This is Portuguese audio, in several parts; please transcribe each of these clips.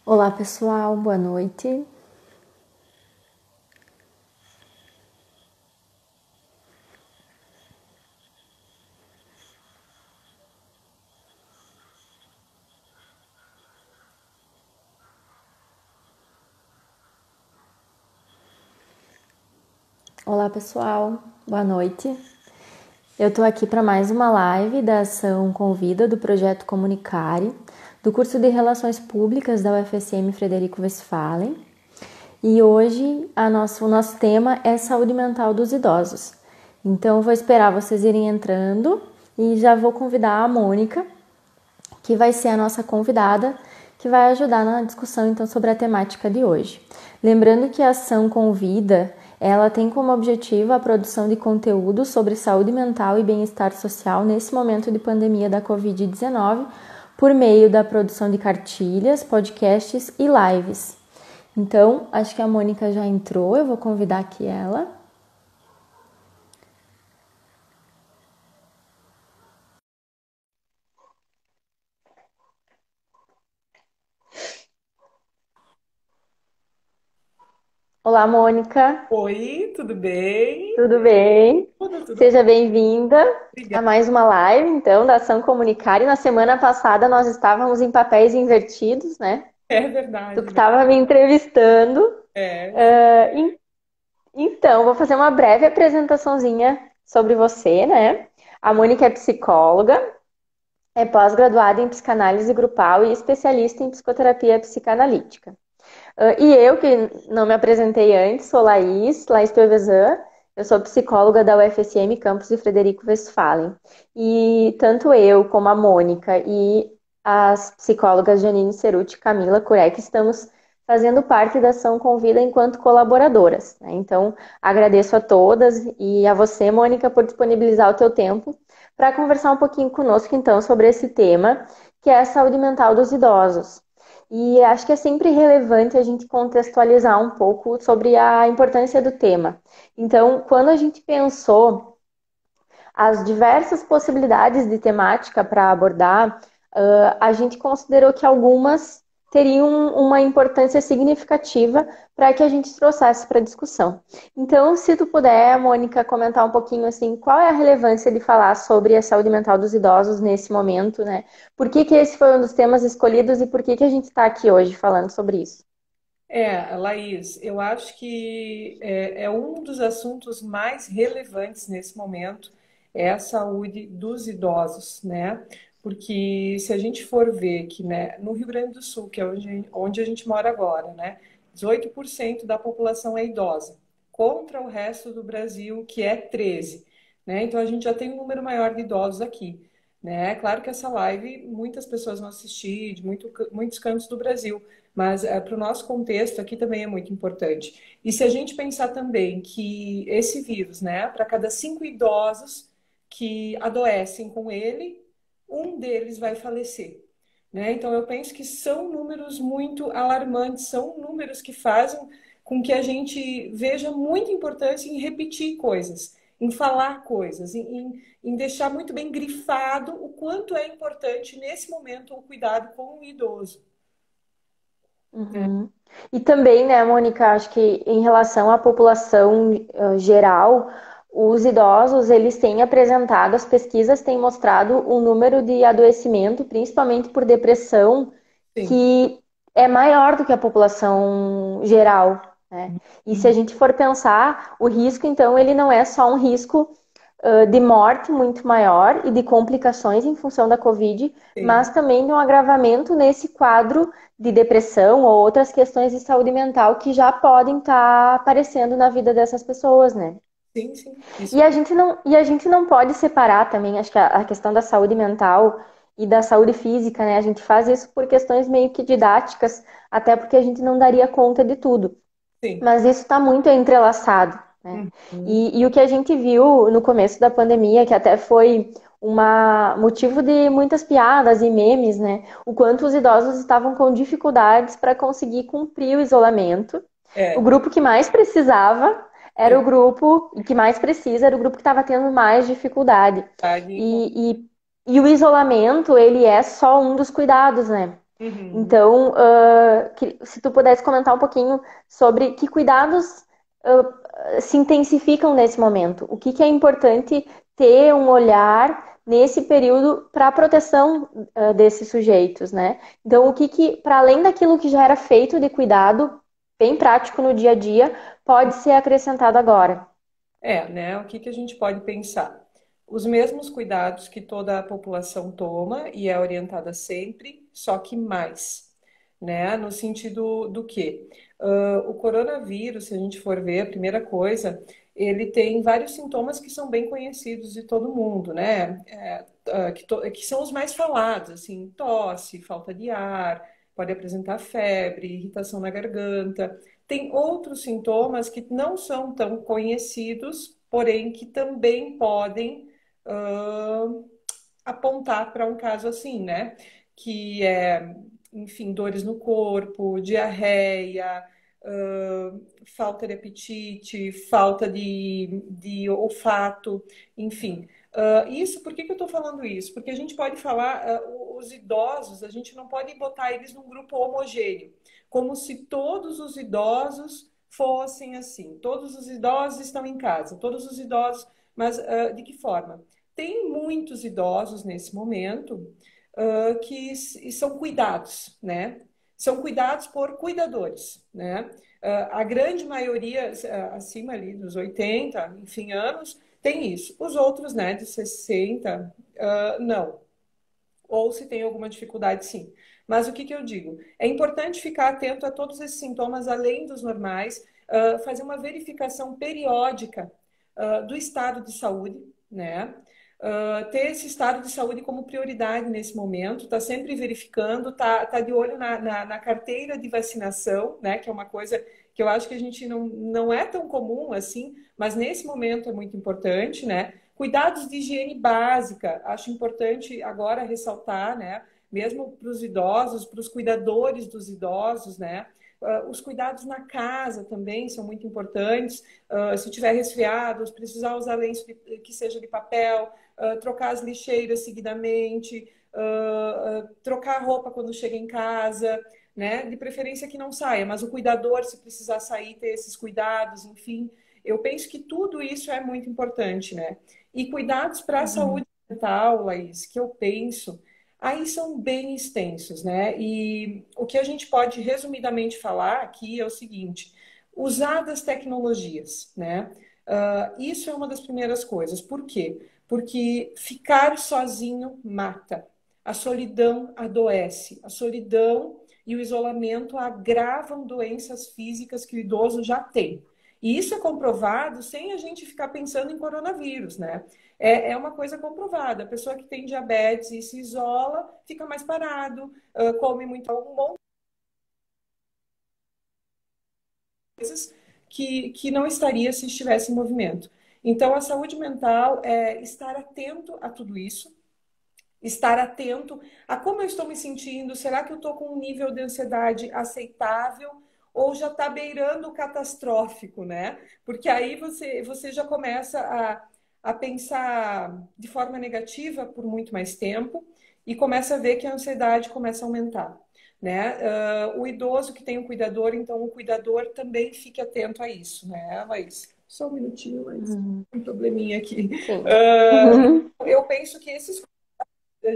Olá pessoal, boa noite. Olá pessoal, boa noite. Eu tô aqui para mais uma live da ação Convida do projeto Comunicare, do curso de Relações Públicas da UFSM Frederico Westphalen. E hoje o nosso tema é saúde mental dos idosos. Então eu vou esperar vocês irem entrando e já vou convidar a Mônica, que vai ser a nossa convidada, que vai ajudar na discussão então sobre a temática de hoje. Lembrando que a ação Convida, ela tem como objetivo a produção de conteúdo sobre saúde mental e bem-estar social nesse momento de pandemia da Covid-19, por meio da produção de cartilhas, podcasts e lives. Então, acho que a Mônica já entrou, eu vou convidar aqui ela. Olá, Mônica. Oi, tudo bem? Tudo bem? Tudo Seja bem-vinda a obrigada. mais uma live, então, da Ação Comunicar. E na semana passada nós estávamos em papéis invertidos, né? É Tu que verdade, estava me entrevistando. sim. Então, vou fazer uma breve apresentaçãozinha sobre você, né? A Mônica é psicóloga, é pós-graduada em psicanálise grupal e especialista em psicoterapia psicanalítica. E eu, que não me apresentei antes, sou Laís Pevezan, eu sou psicóloga da UFSM Campus de Frederico Westphalen. E tanto eu como a Mônica e as psicólogas Janine Ceruti e Camila Kurek estamos fazendo parte da Ação Convida enquanto colaboradoras, né? Então, agradeço a todas e a você, Mônica, por disponibilizar o teu tempo para conversar um pouquinho conosco, então, sobre esse tema, que é a saúde mental dos idosos. E acho que é sempre relevante a gente contextualizar um pouco sobre a importância do tema. Então, quando a gente pensou as diversas possibilidades de temática para abordar, a gente considerou que algumas teriam uma importância significativa para que a gente trouxesse para a discussão. Então, se tu puder, Mônica, comentar um pouquinho assim, qual é a relevância de falar sobre a saúde mental dos idosos nesse momento, né? Por que esse foi um dos temas escolhidos e por que a gente está aqui hoje falando sobre isso? Laís, eu acho que é um dos assuntos mais relevantes nesse momento, é a saúde dos idosos, né? Porque se a gente for ver que, né, no Rio Grande do Sul, que é onde a gente mora agora, né, 18% da população é idosa, contra o resto do Brasil, que é 13%, né? Então a gente já tem um número maior de idosos aqui, né? Claro que essa live muitas pessoas vão assistir de muitos cantos do Brasil, mas para o nosso contexto aqui também é muito importante. E se a gente pensar também que esse vírus, né, para cada 5 idosos que adoecem com ele, um deles vai falecer. Né? Então eu penso que são números muito alarmantes, são números que fazem com que a gente veja muita importância em repetir coisas, em falar coisas, em deixar muito bem grifado o quanto é importante nesse momento o cuidado com o idoso. Né? Uhum. E também, né, Mônica, acho que em relação à população geral, os idosos, eles têm apresentado, as pesquisas têm mostrado um número de adoecimento, principalmente por depressão, Sim. que é maior do que a população geral, né? E se a gente for pensar, o risco, então, ele não é só um risco de morte muito maior e de complicações em função da Covid, Sim, mas também de um agravamento nesse quadro de depressão ou outras questões de saúde mental que já podem estar aparecendo na vida dessas pessoas, né? sim, E isso a gente não pode separar também, acho que a questão da saúde mental e da saúde física, né? A gente faz isso por questões meio que didáticas, até porque a gente não daria conta de tudo. sim. Mas isso está muito entrelaçado, né? Uhum. E o que a gente viu no começo da pandemia, que até foi motivo de muitas piadas e memes, né? O quanto os idosos estavam com dificuldades para conseguir cumprir o isolamento. O É, grupo que mais precisava era sim, o grupo, e que mais precisa era o grupo que estava tendo mais dificuldade. tá ali E o isolamento, ele é só um dos cuidados, né? Uhum. Então, se tu pudesse comentar um pouquinho sobre que cuidados se intensificam nesse momento, o que que é importante ter um olhar nesse período para a proteção desses sujeitos, né? Então, o que que, para além daquilo que já era feito de cuidado, bem prático no dia a dia, pode ser acrescentado agora? Né? O que que a gente pode pensar? Os mesmos cuidados que toda a população toma e é orientada sempre, só que mais, né? No sentido do quê? O coronavírus, se a gente for ver, a primeira coisa, ele tem vários sintomas que são bem conhecidos de todo mundo, né? Que são os mais falados, assim, tosse, falta de ar, pode apresentar febre, irritação na garganta. Tem outros sintomas que não são tão conhecidos, porém que também podem ah, apontar para um caso assim, né? Que é, enfim, dores no corpo, diarreia, falta de apetite, falta de olfato, enfim. Isso, por que que eu estou falando isso? Porque a gente pode falar, os idosos, a gente não pode botar eles num grupo homogêneo, como se todos os idosos fossem assim. Todos os idosos estão em casa, todos os idosos, mas de que forma? Tem muitos idosos nesse momento que são cuidados, né? São cuidados por cuidadores, né? A grande maioria, acima ali dos 80, enfim, anos, tem isso. Os outros, né, de 60, não. Ou se tem alguma dificuldade, sim. Mas o que que eu digo? É importante ficar atento a todos esses sintomas, além dos normais, fazer uma verificação periódica, do estado de saúde, né? Ter esse estado de saúde como prioridade nesse momento, tá sempre verificando, tá de olho na carteira de vacinação, né? Que é uma coisa que eu acho que a gente não é tão comum assim, mas nesse momento é muito importante, né? Cuidados de higiene básica, acho importante agora ressaltar, né? Mesmo para os idosos, para os cuidadores dos idosos, né? Os cuidados na casa também são muito importantes. Se tiver resfriados, precisar usar lenço que seja de papel, trocar as lixeiras seguidamente, trocar a roupa quando chega em casa, né? De preferência que não saia, mas o cuidador, se precisar sair, ter esses cuidados, enfim. Eu penso que tudo isso é muito importante, né? E cuidados para a Uhum. saúde mental, Laís, que eu penso, aí são bem extensos, né? E o que a gente pode resumidamente falar aqui é o seguinte: usar das tecnologias, né? Isso é uma das primeiras coisas. Por quê? Porque ficar sozinho mata. A solidão adoece. A solidão e o isolamento agravam doenças físicas que o idoso já tem. E isso é comprovado sem a gente ficar pensando em coronavírus, né? É uma coisa comprovada. A pessoa que tem diabetes e se isola fica mais parado, come muito, um monte de coisas que não estaria se estivesse em movimento. Então, a saúde mental é estar atento a tudo isso, estar atento a como eu estou me sentindo. Será que eu estou com um nível de ansiedade aceitável ou já está beirando o catastrófico, né? Porque aí você já começa a pensar de forma negativa por muito mais tempo e começa a ver que a ansiedade começa a aumentar. Né? O idoso que tem um cuidador, então o cuidador também fique atento a isso, né, Laís? Só um minutinho, Laís. Uhum. Um probleminha aqui. Sim. Eu penso que esses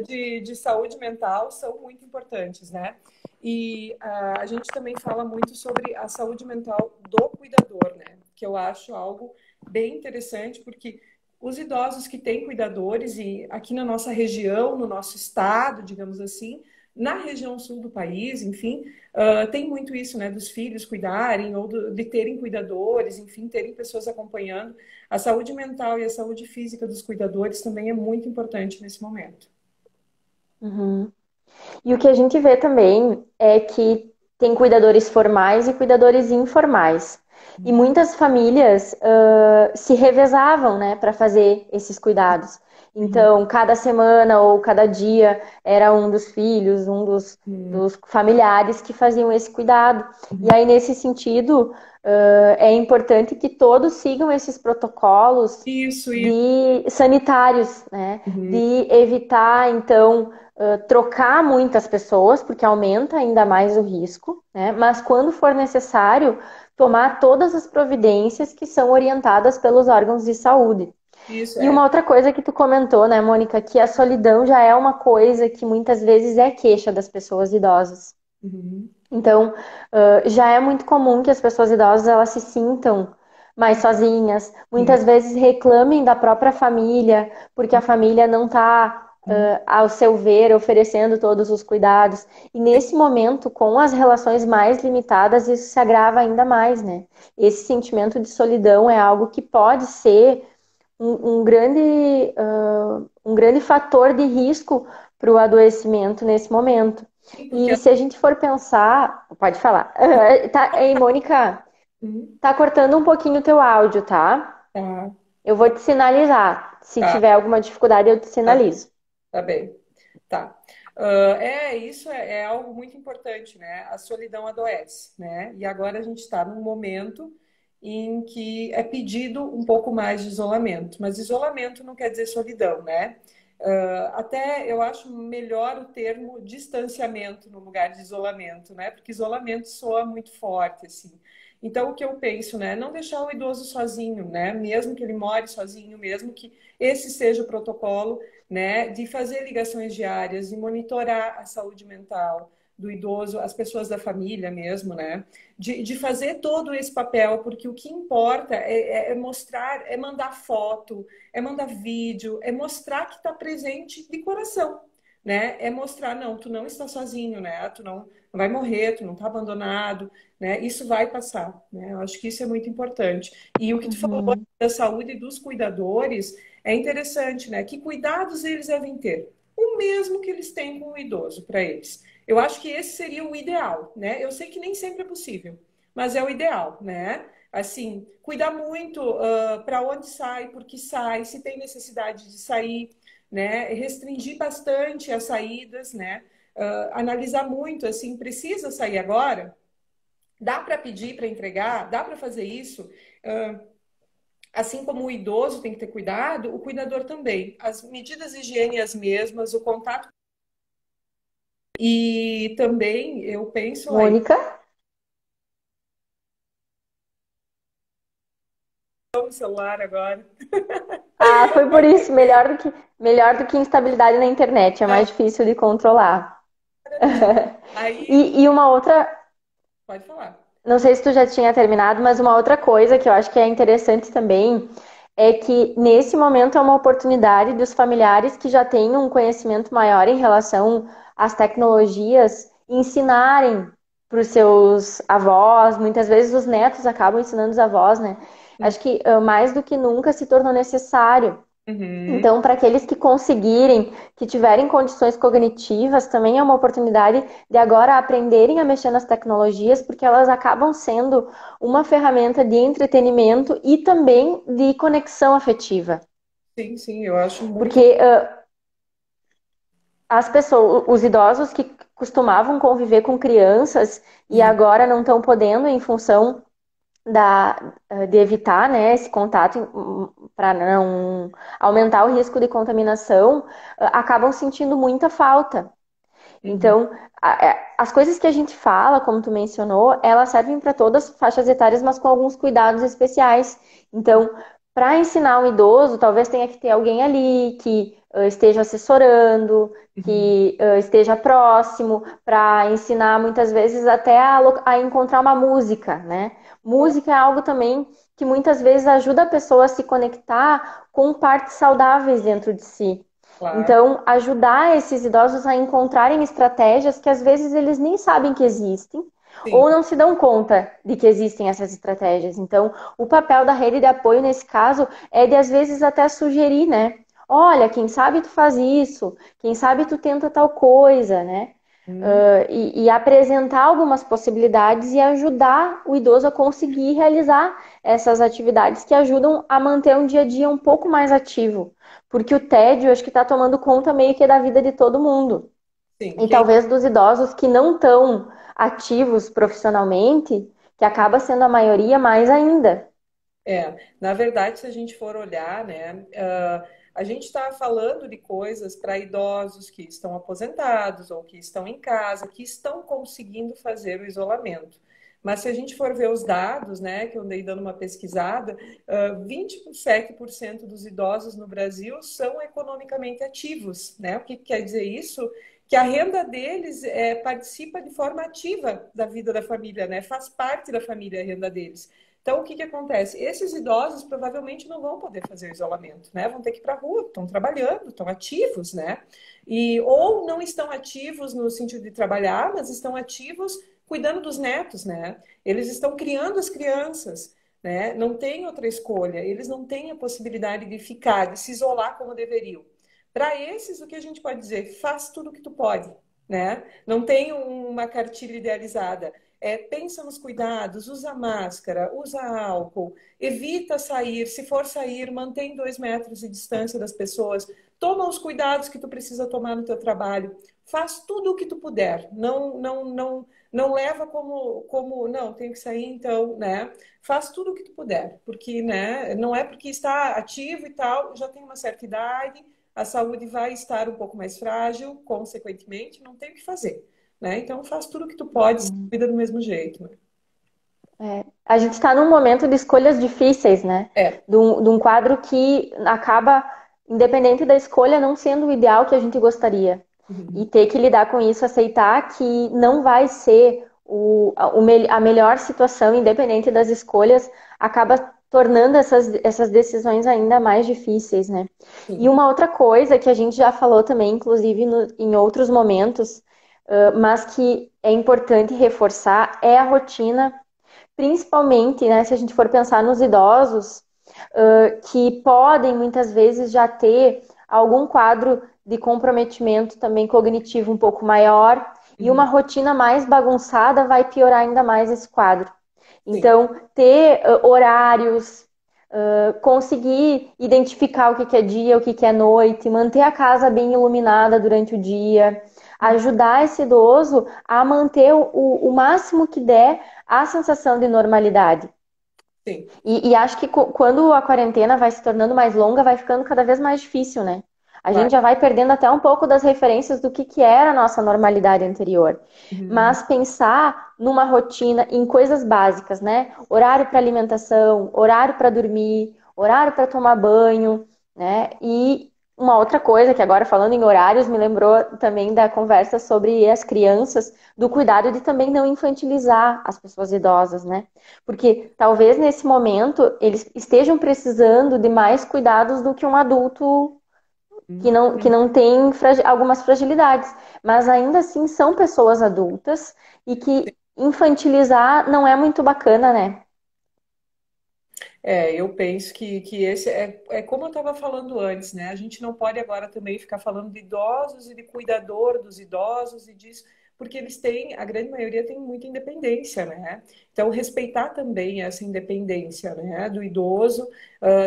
de saúde mental são muito importantes, né? E a gente também fala muito sobre a saúde mental do cuidador, né? Que eu acho algo bem interessante, porque os idosos que têm cuidadores, e aqui na nossa região, no nosso estado, digamos assim, na região sul do país, enfim, tem muito isso, né? Dos filhos cuidarem ou de terem cuidadores, enfim, terem pessoas acompanhando. A saúde mental e a saúde física dos cuidadores também é muito importante nesse momento. Uhum. E o que a gente vê também é que tem cuidadores formais e cuidadores informais. E muitas famílias se revezavam, né, para fazer esses cuidados. Uhum. Então, cada semana ou cada dia era um dos filhos, Uhum. dos familiares que faziam esse cuidado. E Uhum. aí, nesse sentido, é importante que todos sigam esses protocolos Isso, isso. de sanitários, né? Uhum. De evitar, então, trocar muitas pessoas, porque aumenta ainda mais o risco, né? Mas quando for necessário, tomar todas as providências que são orientadas pelos órgãos de saúde. Isso E é. uma outra coisa que tu comentou, né, Mônica, que a solidão já é uma coisa que muitas vezes é queixa das pessoas idosas. Uhum. Então, já é muito comum que as pessoas idosas elas se sintam mais sozinhas, Uhum. muitas vezes reclamem da própria família, porque a família não está, Uhum. ao seu ver, oferecendo todos os cuidados. E nesse momento, com as relações mais limitadas, isso se agrava ainda mais, né? Esse sentimento de solidão é algo que pode ser um grande fator de risco para o adoecimento nesse momento. Sim, porque E se a gente for pensar, pode falar. Tá, ei, Mônica, Uhum. tá cortando um pouquinho o teu áudio, tá? Tá, Eu vou te sinalizar. Se tá, tiver alguma dificuldade, eu te tá, sinalizo. tá bem. Tá. Isso é algo muito importante, né? A solidão adoece, né? E agora a gente está num momento em que é pedido um pouco mais de isolamento, mas isolamento não quer dizer solidão, né? Até eu acho melhor o termo distanciamento no lugar de isolamento, né? Porque isolamento soa muito forte, assim. Então, o que eu penso, né? Não deixar o idoso sozinho, né? Mesmo que ele more sozinho, mesmo que esse seja o protocolo, né, de fazer ligações diárias, de monitorar a saúde mental do idoso, as pessoas da família mesmo, né, de fazer todo esse papel, porque o que importa é mostrar, é mandar foto, é mandar vídeo, é mostrar que está presente de coração, né, é mostrar, não, tu não está sozinho, né, tu não vai morrer, tu não está abandonado, né, isso vai passar, né, eu acho que isso é muito importante. E o que tu falou Uhum, da saúde dos cuidadores, é interessante, né? Que cuidados eles devem ter? O mesmo que eles têm com o idoso para eles. Eu acho que esse seria o ideal, né? Eu sei que nem sempre é possível, mas é o ideal, né? Assim, cuidar muito para onde sai, por que sai, se tem necessidade de sair, né? Restringir bastante as saídas, né? Analisar muito, assim, precisa sair agora? Dá para pedir para entregar? Dá para fazer isso? Uh, Assim como o idoso tem que ter cuidado, o cuidador também. As medidas de higiene as mesmas, o contato. E também eu penso aí, Mônica? no celular agora. Ah, foi por isso. Melhor do que instabilidade na internet. É Não, mais difícil de controlar. aí, E uma outra, pode falar. não sei se tu já tinha terminado, mas uma outra coisa que eu acho que é interessante também é que nesse momento é uma oportunidade dos familiares que já têm um conhecimento maior em relação às tecnologias ensinarem para os seus avós, muitas vezes os netos acabam ensinando os avós, né? Acho que mais do que nunca se tornou necessário. Uhum, Então, para aqueles que conseguirem, que tiverem condições cognitivas, também é uma oportunidade de agora aprenderem a mexer nas tecnologias, porque elas acabam sendo uma ferramenta de entretenimento e também de conexão afetiva. sim, sim, eu acho muito. Porque as pessoas, os idosos que costumavam conviver com crianças e Uhum, agora não estão podendo em função de evitar, né, esse contato para não aumentar o risco de contaminação, acabam sentindo muita falta. uhum, Então, as coisas que a gente fala, como tu mencionou, elas servem para todas as faixas etárias, mas com alguns cuidados especiais. Então, para ensinar um idoso, talvez tenha que ter alguém ali que esteja assessorando, uhum, que esteja próximo, para ensinar muitas vezes até a encontrar uma música, né? Música é algo também que muitas vezes ajuda a pessoa a se conectar com partes saudáveis dentro de si. claro, Então, ajudar esses idosos a encontrarem estratégias que às vezes eles nem sabem que existem sim, ou não se dão conta de que existem essas estratégias. Então, o papel da rede de apoio nesse caso é de às vezes até sugerir, né? Olha, quem sabe tu faz isso, quem sabe tu tenta tal coisa, né? uhum, E apresentar algumas possibilidades e ajudar o idoso a conseguir realizar essas atividades que ajudam a manter um dia a dia um pouco mais ativo. Porque o tédio, acho que está tomando conta meio que da vida de todo mundo. sim. E talvez dos idosos que não estão ativos profissionalmente, que acaba sendo a maioria mais ainda. Na verdade, se a gente for olhar, né, A gente está falando de coisas para idosos que estão aposentados ou que estão em casa, que estão conseguindo fazer o isolamento. Mas se a gente for ver os dados, né, que eu andei dando uma pesquisada, 27% dos idosos no Brasil são economicamente ativos, né? O que quer dizer isso? Que a renda deles participa de forma ativa da vida da família, né? Faz parte da família a renda deles. Então, o que acontece? Esses idosos provavelmente não vão poder fazer o isolamento, né? Vão ter que ir para a rua, estão trabalhando, estão ativos, né? Ou não estão ativos no sentido de trabalhar, mas estão ativos cuidando dos netos, né? Eles estão criando as crianças, né? Não tem outra escolha, eles não têm a possibilidade de ficar, de se isolar como deveriam. Para esses, o que a gente pode dizer? Faz tudo o que tu pode, né? Não tem uma cartilha idealizada. Pensa nos cuidados, usa máscara, usa álcool, evita sair, se for sair, mantém 2 metros de distância das pessoas, toma os cuidados que tu precisa tomar no teu trabalho, faz tudo o que tu puder, não leva como não, tenho que sair então, né? Faz tudo o que tu puder, porque, né, não é porque está ativo e tal, já tem uma certa idade, a saúde vai estar um pouco mais frágil, consequentemente, não tem o que fazer, né? Então faz tudo o que tu pode, se Uhum. cuida do mesmo jeito, né? A gente está num momento de escolhas difíceis, né? É. De um quadro que acaba, independente da escolha, não sendo o ideal que a gente gostaria. E Uhum. ter que lidar com isso, aceitar que não vai ser a melhor situação, independente das escolhas, acaba tornando essas decisões ainda mais difíceis, né? E Sim. uma outra coisa que a gente já falou também, inclusive em outros momentos, mas que é importante reforçar, é a rotina. Principalmente, né, se a gente for pensar nos idosos, que podem muitas vezes já ter algum quadro de comprometimento também cognitivo um pouco maior, e uma Uhum. rotina mais bagunçada vai piorar ainda mais esse quadro. Sim. Então, ter horários, conseguir identificar o que é dia, o que é noite, manter a casa bem iluminada durante o dia, ajudar esse idoso a manter o máximo que der a sensação de normalidade. Sim. E acho que quando a quarentena vai se tornando mais longa, vai ficando cada vez mais difícil, né? A gente Vai. já vai perdendo até um pouco das referências do que era a nossa normalidade anterior. Uhum. Mas pensar numa rotina em coisas básicas, né? Horário para alimentação, horário para dormir, horário para tomar banho, né? E uma outra coisa que agora falando em horários me lembrou também da conversa sobre as crianças, do cuidado de também não infantilizar as pessoas idosas, né? Porque talvez nesse momento eles estejam precisando de mais cuidados do que um adulto que Sim. não tem algumas fragilidades. Mas ainda assim são pessoas adultas e que infantilizar não é muito bacana, né? Eu penso que esse é como eu estava falando antes, né? A gente não pode agora também ficar falando de idosos e de cuidador dos idosos e disso, porque eles têm, a grande maioria tem muita independência, né? Então, respeitar também essa independência, né, do idoso,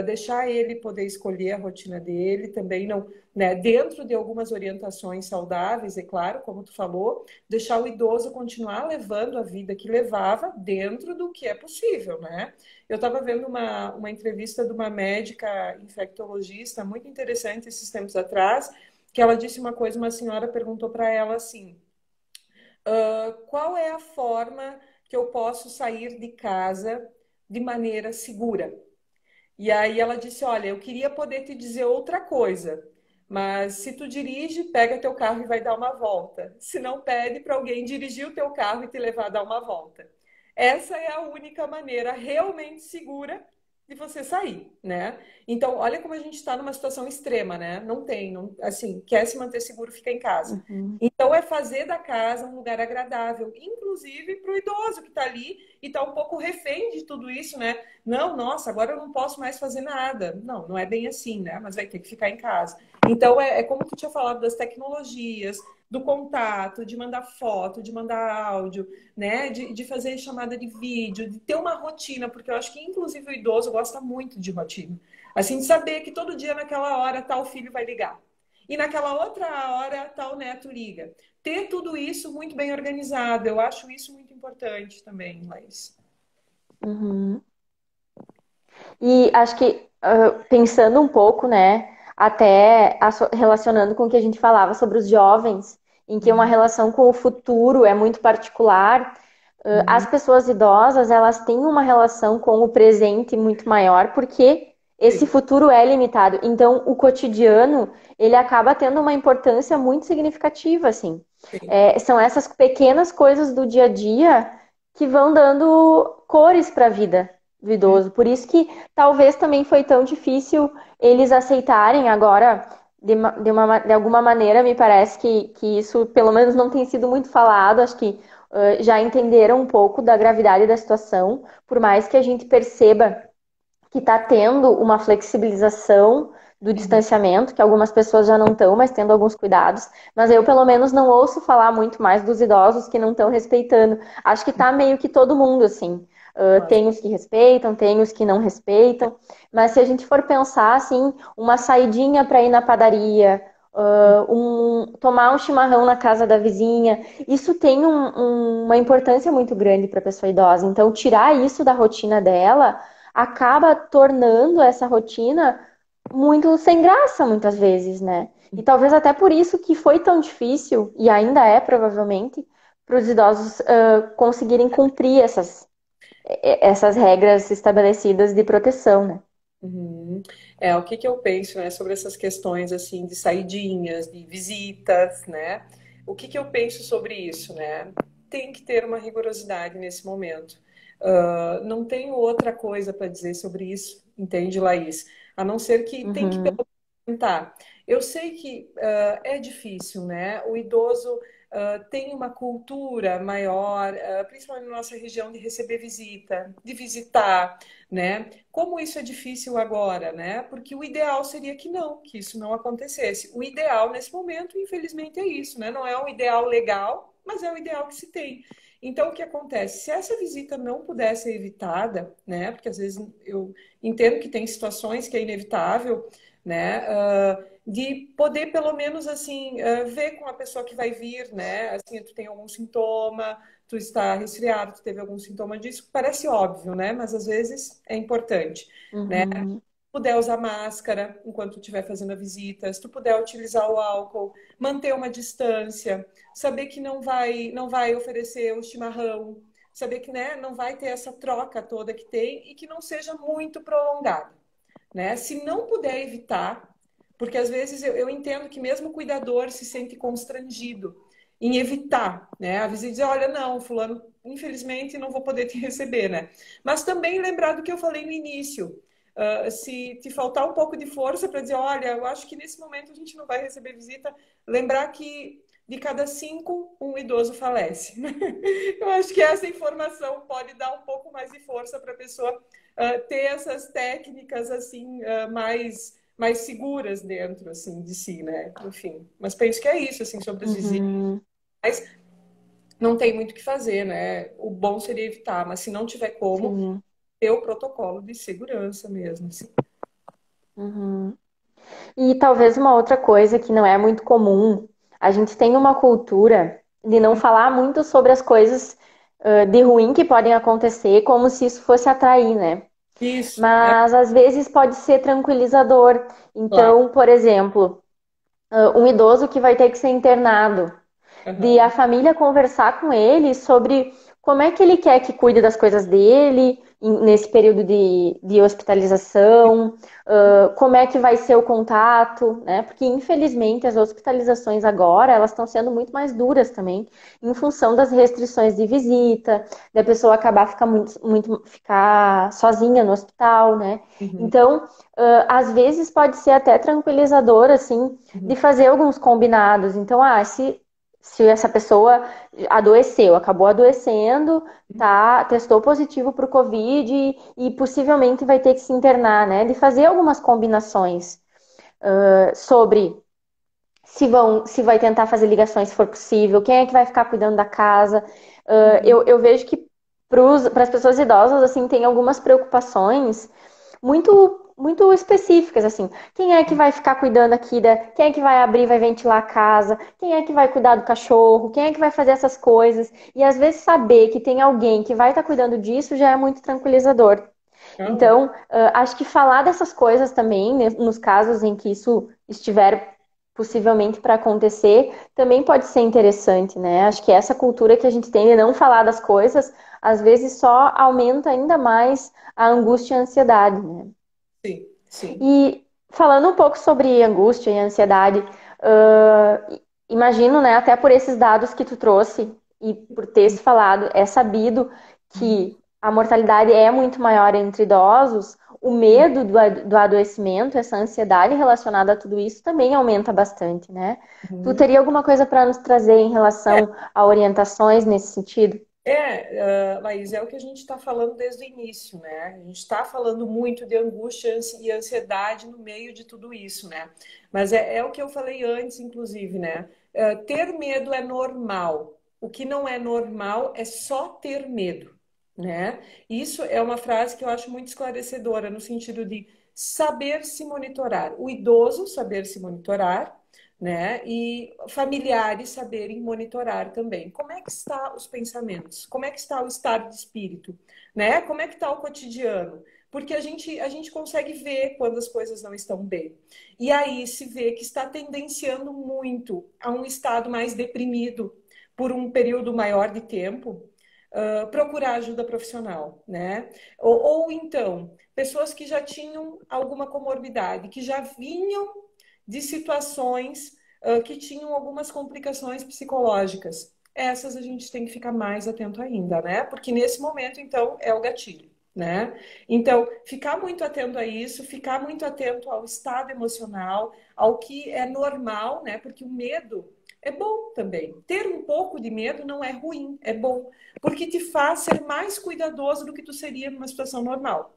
deixar ele poder escolher a rotina dele, também não, né, dentro de algumas orientações saudáveis, é claro, como tu falou, deixar o idoso continuar levando a vida que levava dentro do que é possível, né? Eu estava vendo uma entrevista de uma médica infectologista muito interessante esses tempos atrás, que ela disse uma coisa, uma senhora perguntou para ela assim, qual é a forma que eu posso sair de casa de maneira segura? E aí ela disse, olha, eu queria poder te dizer outra coisa, mas se tu dirige, pega teu carro e vai dar uma volta. Se não, pede para alguém dirigir o teu carro e te levar a dar uma volta. Essa é a única maneira realmente segura de você sair, né? Então, olha como a gente está numa situação extrema, né? Não tem, não, assim, quer se manter seguro, fica em casa. Uhum. Então, é fazer da casa um lugar agradável, inclusive para o idoso que está ali e está um pouco refém de tudo isso, né? Não, nossa, agora eu não posso mais fazer nada. Não, não é bem assim, né? Mas vai ter que ficar em casa. Então, é como tu tinha falado das tecnologias, do contato, de mandar foto, de mandar áudio, né? De fazer chamada de vídeo, de ter uma rotina, porque eu acho que, inclusive, o idoso gosta muito de rotina. Assim, de saber que todo dia, naquela hora, tal filho vai ligar. E naquela outra hora, tal neto liga. Ter tudo isso muito bem organizado, eu acho isso muito importante também, Laís. Uhum. E acho que pensando um pouco, né? até relacionando com o que a gente falava sobre os jovens, em que uma Uhum. relação com o futuro é muito particular. As Uhum. pessoas idosas, elas têm uma relação com o presente muito maior, porque esse Sim, futuro é limitado. Então, o cotidiano, ele acaba tendo uma importância muito significativa, assim. sim. São essas pequenas coisas do dia a dia que vão dando cores para a vida do Uhum. idoso. Por isso que talvez também foi tão difícil eles aceitarem agora, de alguma maneira, me parece que isso, pelo menos, não tem sido muito falado. Acho que já entenderam um pouco da gravidade da situação, por mais que a gente perceba que está tendo uma flexibilização do Uhum. distanciamento, que algumas pessoas já não estão, mas tendo alguns cuidados. Mas eu, pelo menos, não ouço falar muito mais dos idosos que não estão respeitando. Acho que está meio que todo mundo, assim. Mas, Tem os que respeitam, tem os que não respeitam. Mas se a gente for pensar, assim, uma saidinha para ir na padaria, tomar um chimarrão na casa da vizinha, isso tem uma importância muito grande para a pessoa idosa. Então, tirar isso da rotina dela acaba tornando essa rotina muito sem graça, muitas vezes, né? E talvez até por isso que foi tão difícil, e ainda é provavelmente, para os idosos conseguirem cumprir essas regras estabelecidas de proteção, né? uhum. É, o que que eu penso, né, sobre essas questões assim de saidinhas, de visitas, né? O que que eu penso sobre isso, né? Tem que ter uma rigorosidade nesse momento. Não tenho outra coisa para dizer sobre isso, entende, Laís? A não ser que tem que Uhum, tentar. Eu sei que é difícil, né? O idoso tem uma cultura maior, principalmente na nossa região, de receber visita, de visitar, né? Como isso é difícil agora, né? Porque o ideal seria que não, que isso não acontecesse. O ideal nesse momento, infelizmente, é isso, né? Não é um ideal legal, mas é o ideal que se tem. Então, o que acontece? Se essa visita não puder ser evitada, né? Porque às vezes eu entendo que tem situações que é inevitável, né? De poder pelo menos assim ver com a pessoa que vai vir, né? Assim, tu tem algum sintoma, tu está resfriado, tu teve algum sintoma disso, parece óbvio, né? Mas às vezes é importante, né? uhum, Puder usar máscara enquanto estiver fazendo a visita, se tu puder utilizar o álcool, manter uma distância, saber que não vai oferecer o chimarrão, saber que, né, não vai ter essa troca toda que tem e que não seja muito prolongada, né? Se não puder evitar, porque às vezes eu entendo que mesmo o cuidador se sente constrangido em evitar, né? A visita dizer, olha, não, fulano, infelizmente não vou poder te receber, né? Mas também lembrar do que eu falei no início. Se te faltar um pouco de força para dizer, olha, eu acho que nesse momento a gente não vai receber visita, lembrar que de cada 5, um idoso falece. Eu acho que essa informação pode dar um pouco mais de força para a pessoa ter essas técnicas assim mais seguras dentro assim de si, né? Enfim, mas penso que é isso assim sobre as visitas. uhum, Mas não tem muito o que fazer, né? O bom seria evitar, mas se não tiver como, sim, ter o protocolo de segurança mesmo, assim. uhum. E talvez uma outra coisa que não é muito comum, a gente tem uma cultura de não falar muito sobre as coisas de ruim que podem acontecer, como se isso fosse atrair, né? Isso, é Mas às vezes pode ser tranquilizador. claro. Então, por exemplo, um idoso que vai ter que ser internado, de a Aham. família conversar com ele sobre como é que ele quer que cuide das coisas dele nesse período de hospitalização, como é que vai ser o contato, né? Porque infelizmente as hospitalizações agora elas estão sendo muito mais duras também, em função das restrições de visita, da pessoa acabar ficar sozinha no hospital, né? Uhum. Então, às vezes pode ser até tranquilizador assim de Uhum. fazer alguns combinados. Então, se essa pessoa adoeceu, acabou adoecendo, tá, testou positivo para o Covid e possivelmente vai ter que se internar, né? De fazer algumas combinações sobre se vai tentar fazer ligações se for possível, quem é que vai ficar cuidando da casa. Uhum. Eu vejo que para as pessoas idosas, assim, tem algumas preocupações muito específicas, assim. Quem é que vai ficar cuidando aqui quem é que vai abrir, vai ventilar a casa? Quem é que vai cuidar do cachorro? Quem é que vai fazer essas coisas? E às vezes saber que tem alguém que vai estar cuidando disso já é muito tranquilizador. Não, Então, acho que falar dessas coisas também, né, nos casos em que isso estiver possivelmente para acontecer, também pode ser interessante, né? Acho que essa cultura que a gente tem de não falar das coisas, às vezes só aumenta ainda mais a angústia e a ansiedade, né? sim, sim. E falando um pouco sobre angústia e ansiedade, imagino, né, até por esses dados que tu trouxe e por ter se falado, é sabido que a mortalidade é muito maior entre idosos, o medo do adoecimento, essa ansiedade relacionada a tudo isso também aumenta bastante, né? Tu Uhum. teria alguma coisa para nos trazer em relação a orientações nesse sentido? Laís, é o que a gente está falando desde o início, né? A gente está falando muito de angústia e ansiedade no meio de tudo isso, né? Mas é o que eu falei antes, inclusive, né? Ter medo é normal. O que não é normal é só ter medo, né? Isso é uma frase que eu acho muito esclarecedora, no sentido de saber se monitorar. O idoso saber se monitorar, né? E familiares saberem monitorar também. Como é que está os pensamentos? Como é que está o estado de espírito, né? Como é que está o cotidiano? Porque a gente consegue ver quando as coisas não estão bem. E aí se vê que está tendenciando muito a um estado mais deprimido por um período maior de tempo, procurar ajuda profissional, né? Ou então, pessoas que já tinham alguma comorbidade, que já vinham de situações que tinham algumas complicações psicológicas. Essas a gente tem que ficar mais atento ainda, né? Porque nesse momento, então, é o gatilho, né? Então, ficar muito atento a isso, ficar muito atento ao estado emocional, ao que é normal, né? Porque o medo é bom também. Ter um pouco de medo não é ruim, é bom, porque te faz ser mais cuidadoso do que tu seria numa situação normal.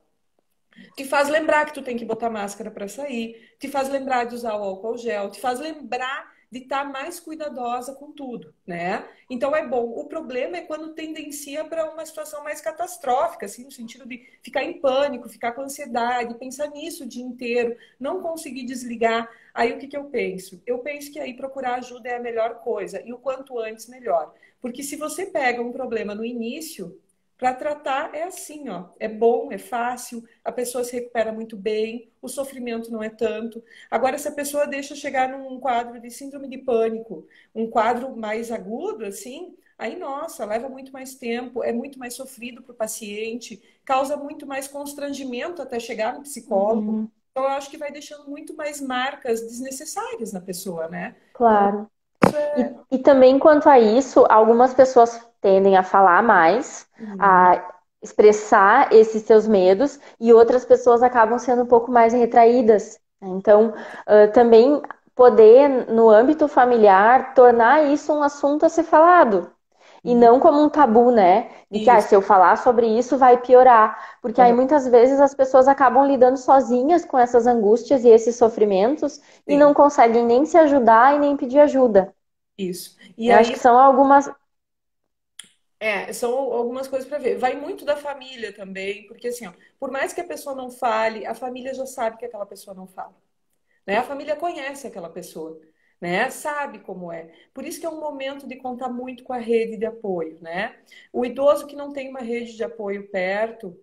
Te faz lembrar que tu tem que botar máscara para sair, te faz lembrar de usar o álcool gel, te faz lembrar de estar mais cuidadosa com tudo, né? Então é bom. O problema é quando tendencia para uma situação mais catastrófica, assim, no sentido de ficar em pânico, ficar com ansiedade, pensar nisso o dia inteiro, não conseguir desligar. Aí o que que eu penso? Eu penso que aí procurar ajuda é a melhor coisa e o quanto antes melhor. Porque se você pega um problema no início, para tratar é assim, ó, é bom, é fácil, a pessoa se recupera muito bem, o sofrimento não é tanto. Agora, se a pessoa deixa chegar num quadro de síndrome de pânico, um quadro mais agudo, assim, aí, nossa, leva muito mais tempo, é muito mais sofrido para o paciente, causa muito mais constrangimento até chegar no psicólogo. Uhum, Então, eu acho que vai deixando muito mais marcas desnecessárias na pessoa, né? Então, claro. isso é. E também quanto a isso, algumas pessoas tendem a falar mais, Uhum. a expressar esses seus medos, e outras pessoas acabam sendo um pouco mais retraídas, né? Então, também poder, no âmbito familiar, tornar isso um assunto a ser falado. E Uhum. não como um tabu, né? De que Isso. se eu falar sobre isso vai piorar. Porque aí Uhum. muitas vezes as pessoas acabam lidando sozinhas com essas angústias e esses sofrimentos e não Sim, conseguem nem se ajudar e nem pedir ajuda. isso. E Eu acho aí que são algumas. são algumas coisas para ver. Vai muito da família também, porque assim, ó, por mais que a pessoa não fale, a família já sabe que aquela pessoa não fala, né? A família conhece aquela pessoa, né? Sabe como é. Por isso que é um momento de contar muito com a rede de apoio, né? O idoso que não tem uma rede de apoio perto,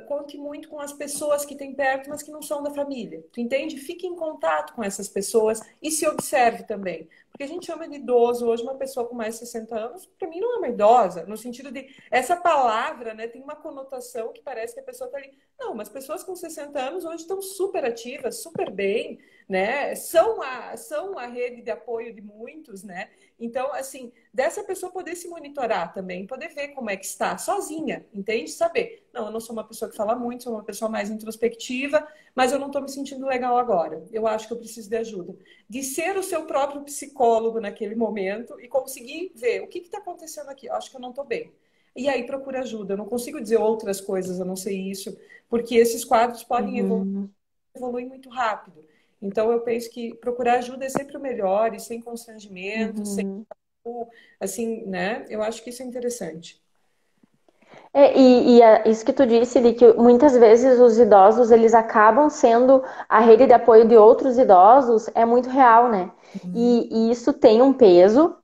conte muito com as pessoas que tem perto, mas que não são da família. Tu entende? Fique em contato com essas pessoas e se observe também. Porque a gente chama de idoso hoje uma pessoa com mais de 60 anos, para mim não é uma idosa, no sentido de essa palavra, né, tem uma conotação que parece que a pessoa está ali. Não, mas pessoas com 60 anos hoje estão super ativas, super bem, né? São a rede de apoio de muitos, né? Então, assim, dessa pessoa poder se monitorar também, poder ver como é que está, sozinha, entende? Saber, não, eu não sou uma pessoa que fala muito, sou uma pessoa mais introspectiva, mas eu não estou me sentindo legal agora. Eu acho que eu preciso de ajuda. De ser o seu próprio psicólogo naquele momento e conseguir ver o que está acontecendo aqui. Eu acho que eu não estou bem. E aí procura ajuda. Eu não consigo dizer outras coisas a não ser isso, porque esses quadros podem Uhum, evoluir muito rápido. Então, eu penso que procurar ajuda é sempre o melhor e sem constrangimento, sem uhum. assim, né? Eu acho que isso é interessante. Isso que tu disse, de que muitas vezes os idosos eles acabam sendo a rede de apoio de outros idosos, é muito real, né? Uhum, E isso tem uhum, o peso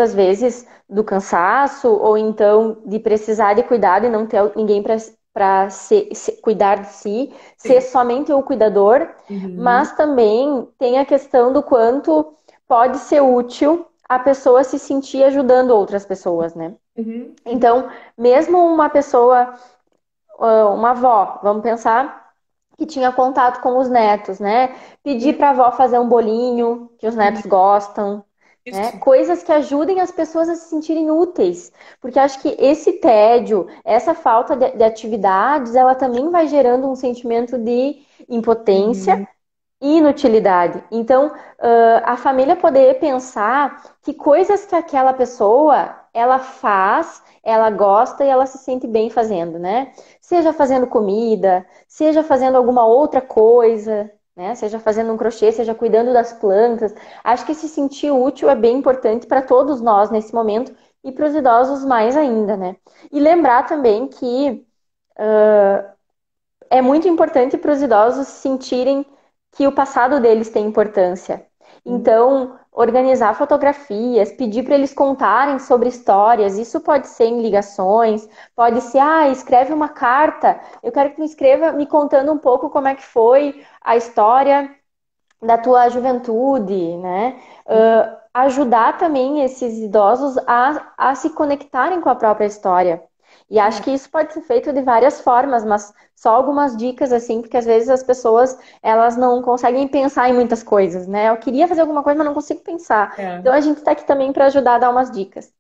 às vezes do cansaço, ou então de precisar de cuidado e não ter ninguém para para cuidar de si, ser Sim. somente o cuidador, Uhum. mas também tem a questão do quanto pode ser útil a pessoa se sentir ajudando outras pessoas, né? Uhum. Então, mesmo uma pessoa, uma avó, vamos pensar que tinha contato com os netos, né? Pedir Uhum. para a avó fazer um bolinho que os Uhum. netos gostam, né? Isso. Coisas que ajudem as pessoas a se sentirem úteis, porque acho que esse tédio, essa falta de atividades, ela também vai gerando um sentimento de impotência Uhum. e inutilidade. Então, a família poder pensar que coisas que aquela pessoa ela faz, ela gosta e ela se sente bem fazendo, né? Seja fazendo comida, seja fazendo alguma outra coisa, né? Seja fazendo um crochê, seja cuidando das plantas. Acho que se sentir útil é bem importante para todos nós nesse momento e para os idosos mais ainda, né? E lembrar também que é muito importante para os idosos sentirem que o passado deles tem importância. Uhum. Então, organizar fotografias, pedir para eles contarem sobre histórias, isso pode ser em ligações, pode ser, escreve uma carta, eu quero que tu escreva me contando um pouco como é que foi a história da tua juventude, né? Ajudar também esses idosos a se conectarem com a própria história. E acho É, que isso pode ser feito de várias formas, mas só algumas dicas assim, porque às vezes as pessoas elas não conseguem pensar em muitas coisas, né? Eu queria fazer alguma coisa, mas não consigo pensar. é. Então a gente está aqui também para ajudar a dar umas dicas.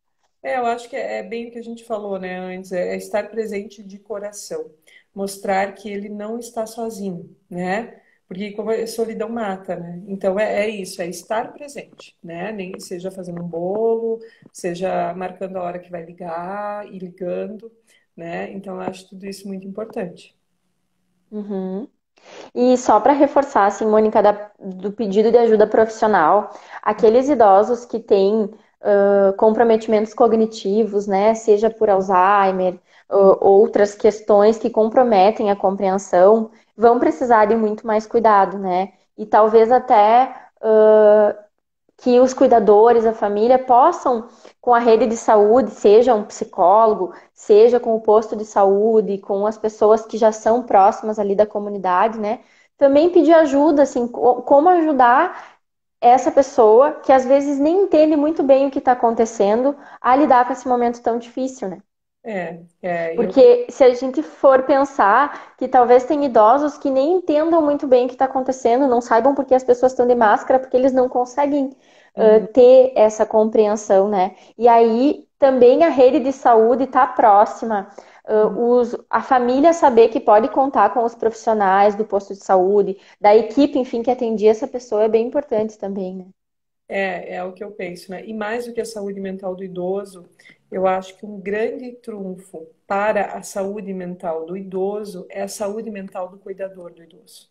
Eu acho que é bem o que a gente falou, né, antes, é estar presente de coração, mostrar que ele não está sozinho, né? Porque como solidão mata, né? Então é isso, é estar presente, né? Nem seja fazendo um bolo, seja marcando a hora que vai ligar e ligando, né? Então eu acho tudo isso muito importante. Uhum. E só para reforçar, assim, Mônica, do pedido de ajuda profissional, aqueles idosos que têm comprometimentos cognitivos, né, seja por Alzheimer, outras questões que comprometem a compreensão, vão precisar de muito mais cuidado, né? E talvez até que os cuidadores, a família, possam, com a rede de saúde, seja um psicólogo, seja com o posto de saúde, com as pessoas que já são próximas ali da comunidade, né? Também pedir ajuda, assim, como ajudar essa pessoa que às vezes nem entende muito bem o que está acontecendo a lidar com esse momento tão difícil, né? Eu Porque se a gente for pensar que talvez tem idosos que nem entendam muito bem o que está acontecendo, não saibam por que as pessoas estão de máscara, porque eles não conseguem Uhum. ter essa compreensão, né? E aí também a rede de saúde está próxima, a família saber que pode contar com os profissionais do posto de saúde, da equipe, enfim, que atendia essa pessoa é bem importante também, né? É o que eu penso, né? E mais do que a saúde mental do idoso, eu acho que um grande trunfo para a saúde mental do idoso é a saúde mental do cuidador do idoso,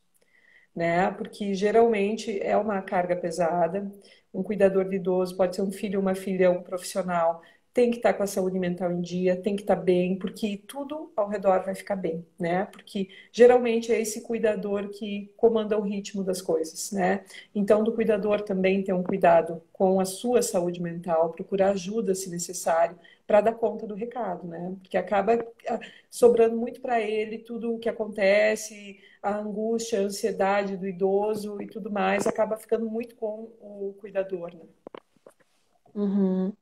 né? Porque geralmente é uma carga pesada. Um cuidador de idoso pode ser um filho, uma filha, um profissional. Tem que estar com a saúde mental em dia, tem que estar bem, porque tudo ao redor vai ficar bem, né? Porque geralmente é esse cuidador que comanda o ritmo das coisas, né? Então, do cuidador também ter um cuidado com a sua saúde mental, procurar ajuda se necessário, para dar conta do recado, né? Porque acaba sobrando muito para ele tudo o que acontece, a angústia, a ansiedade do idoso e tudo mais acaba ficando muito com o cuidador, né? Uhum.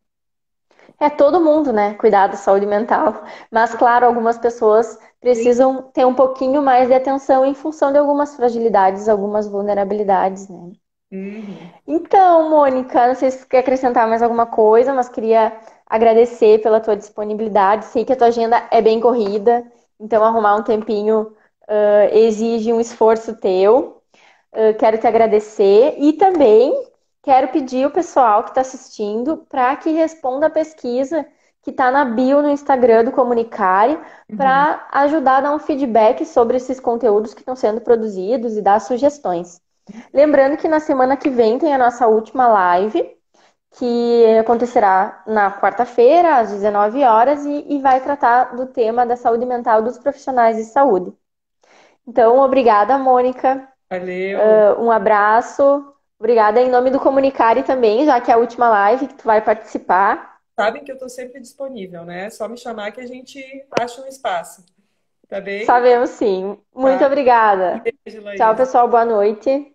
É todo mundo, né? Cuidar da saúde mental. Mas, claro, algumas pessoas Sim. precisam ter um pouquinho mais de atenção em função de algumas fragilidades, algumas vulnerabilidades, né? Uhum. Então, Mônica, não sei se você quer acrescentar mais alguma coisa, mas queria agradecer pela tua disponibilidade. Sei que a tua agenda é bem corrida, então arrumar um tempinho, exige um esforço teu. Quero te agradecer e também quero pedir o pessoal que está assistindo para que responda a pesquisa que está na bio no Instagram do Comunicare Uhum. para ajudar a dar um feedback sobre esses conteúdos que estão sendo produzidos e dar sugestões. Lembrando que na semana que vem tem a nossa última live, que acontecerá na quarta-feira, às 19 horas, e vai tratar do tema da saúde mental dos profissionais de saúde. Então, obrigada, Mônica. Valeu. Um abraço. Obrigada em nome do Comunicare também, já que é a última live que tu vai participar. Sabem que eu estou sempre disponível, né? É só me chamar que a gente acha um espaço. Tá bem? Sabemos sim. Muito Tá. obrigada. Beijo, Tchau, Laís. pessoal. Boa noite.